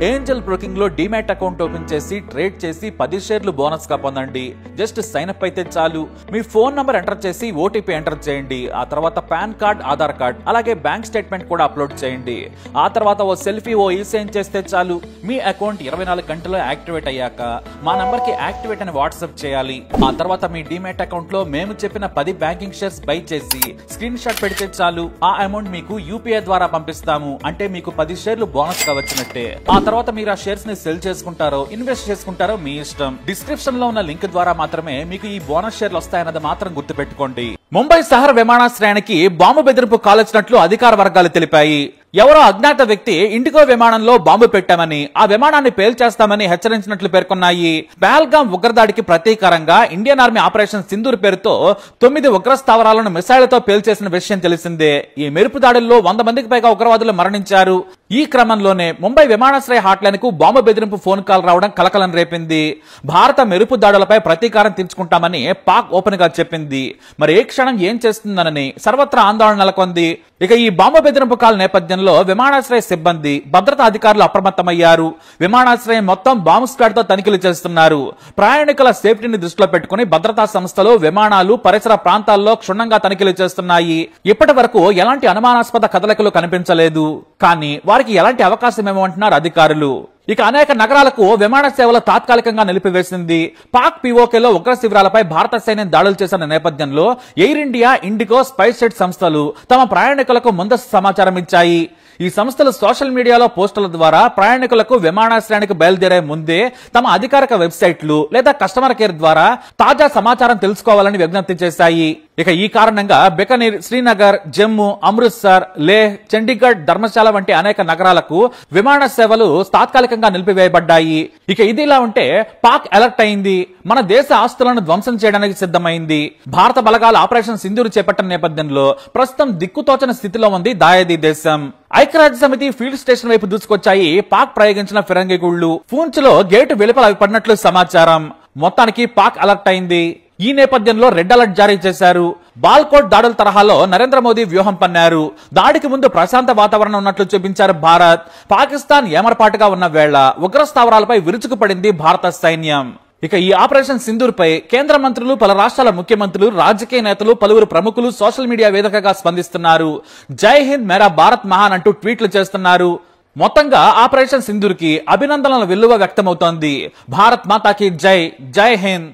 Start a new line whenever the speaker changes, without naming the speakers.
Angel broking లో demat account open చేసి trade చేసి 10 షేర్లు బోనస్ గా పొందండి. జస్ట్ సైన్ అప్ అయితే చాలు. మీ ఫోన్ నంబర్ ఎంటర్ చేసి ఓటీపీ ఎంటర్ చేయండి. ఆ తర్వాత పాన్ కార్డ్, ఆధార్ కార్డ్, అలాగే బ్యాంక్ స్టేట్మెంట్ కూడా అప్లోడ్ చేయండి. ఆ తర్వాత ఓ సెల్ఫీ, ఓ ఈ-సైన్ చేస్తే చాలు. మీ అకౌంట్ 24 గంటల్లో యాక్టివేట్ అయ్యాక మా నంబర్ కి యాక్టివేట్ అని వాట్సాప్ చేయాలి. ఆ తర్వాత మీ డీమ్యాట్ అకౌంట్ లో మేము చెప్పిన 10 బ్యాంకింగ్ షేర్స్ బై చేసి స్క్రీన్ షాట్ పెడితే చాలు. ఆ అమౌంట్ మీకు యూపీఐ ద్వారా పంపిస్తాము. అంటే మీకు 10 షేర్లు బోనస్ గా వచ్చినట్టే. ఆ తర్వాత మీరు ఆ షేర్స్ ని సెల్ చేసుకుంటారో ఇన్వెస్ట్ చేసుకుంటారో మీ ఇష్టం. డిస్క్రిప్షన్ లో ఉన్న లింక్ ద్వారా మాత్రమే మీకు ఈ బోనస్ షేర్లు వస్తాయన్నది మాత్రం గుర్తుపెట్టుకోండి. ముంబై శహర్ విమానాశ్రయానికి బాంబు బెదిరింపు కాల్చినట్లు అధికార వర్గాలు తెలిపాయి. ఎవరో అజ్ఞాత వ్యక్తి ఇండిగో విమానంలో బాంబు పెట్టామని, ఆ విమానాన్ని పేల్చేస్తామని హెచ్చరించినట్లు పేర్కొన్నాయి. పహల్గాం ఉగ్రదాడికి ప్రతీకారంగా ఇండియన్ ఆర్మీ ఆపరేషన్ సింధూర్ పేరుతో 9 ఉగ్ర స్థావరాలను మిసైళ్లతో పేల్చేసిన విషయం తెలిసిందే. ఈ మెరుపు దాడుల్లో 100 మందికి పైగా ఉగ్రవాదులు మరణించారు. ఈ క్రమంలోనే ముంబై విమానాశ్రయ హాట్లైన్ కు బాంబు బెదిరింపు ఫోన్ కాల్ రావడం కలకలం రేపింది. భారత మెరుపు దాడులపై ప్రతీకారం తీర్చుకుంటామని పాక్ ఓపెన్ గా చెప్పింది. మరి ఏ క్షణం ఏం చేస్తుందనని సర్వత్రా ఆందోళన నెలకొంది. ఇక ఈ బాంబు బెదిరింపు కాల్ నేపథ్యంలో విమానాశ్రయ సిబ్బంది, భద్రతా అధికారులు అప్రమత్తమయ్యారు. విమానాశ్రయం మొత్తం బాంబు స్క్వాడ్ తో తనిఖీలు చేస్తున్నారు. ప్రయాణికుల సేఫ్టీని దృష్టిలో పెట్టుకుని భద్రతా సంస్థలు విమానాలు, పరిసర ప్రాంతాల్లో క్షుణ్ణంగా తనిఖీలు చేస్తున్నాయి. ఇప్పటి వరకు ఎలాంటి అనుమానాస్పద కదలికలు కనిపించలేదు. కానీ వారికి ఎలాంటి అవకాశం ఏమంటున్నారు అధికారులు. ఇక అనేక నగరాలకు విమాన సేవలు తాత్కాలికంగా నిలిపివేసింది. పాక్ పీఓకేలో ఉగ్ర శిబిరాలపై భారత సైన్యం దాడులు చేసిన నేపథ్యంలో air India, IndiGo, spice jet సంస్థలు తమ ప్రయాణికులకు ముందస్తు సమాచారం ఇచ్చాయి. ఈ సంస్థలు సోషల్ మీడియాలో పోస్టుల ద్వారా ప్రయాణికులకు విమానాశ్రయానికి బయలుదేరే ముందే తమ అధికారిక వెబ్సైట్లు లేదా కస్టమర్ కేర్ ద్వారా తాజా సమాచారం తెలుసుకోవాలని విజ్ఞప్తి చేశాయి. ఇక ఈ కారణంగా బికనీర్, శ్రీనగర్, జమ్మూ, అమృత్సర్, లేహ్, చండీగఢ్, ధర్మశాల వంటి అనేక నగరాలకు విమాన సేవలు తాత్కాలికంగా నిలిపివేయబడ్డాయి. ఇక ఇదిలా ఉంటే పాక్ అలర్ట్ అయింది. మన దేశ ఆస్తులను ధ్వంసం చేయడానికి సిద్ధమైంది. భారత బలగాల ఆపరేషన్ సింధూర్ చేపట్టిన నేపథ్యంలో ప్రస్తుతం దిక్కుతోచని స్థితిలో ఉంది దాయాది దేశం. ఐక్యరాజ్య సమితి ఫీల్డ్ స్టేషన్ వైపు దూసుకొచ్చాయి పాక్ ప్రయోగించిన ఫిరంగి గుళ్లు. పూంచ్ లో గేటు వెలుపల అవి పడినట్లు సమాచారం. మొత్తానికి పాక్ అలర్ట్ అయింది. ఈ నేపథ్యంలో రెడ్ అలర్ట్ జారీ చేశారు. బాల్కోట్ దాడుల తరహాలో నరేంద్ర మోదీ వ్యూహం పన్నారు. దాడికి ముందు ప్రశాంత వాతావరణం ఉన్నట్లు చూపించారు భారత్. పాకిస్తాన్ ఏమరపాటుగా ఉన్న వేళ ఉగ్ర స్థావరాలపై విరుచుకుపడింది భారత సైన్యం. ఇక ఈ ఆపరేషన్ సింధూర్ పై కేంద్ర మంత్రులు, పలు రాష్ట్రాల ముఖ్యమంత్రులు, రాజకీయ నేతలు, పలువురు ప్రముఖులు సోషల్ మీడియా వేదికగా స్పందిస్తున్నారు. జై హింద్, మేరా భారత్ మహాన్ అంటూ ట్వీట్లు చేస్తున్నారు. మొత్తంగా ఆపరేషన్ సింధూర్ కి అభినందనల వెల్లువ వ్యక్తమవుతోంది. భారత్ మాతాకి జై, జై హింద్.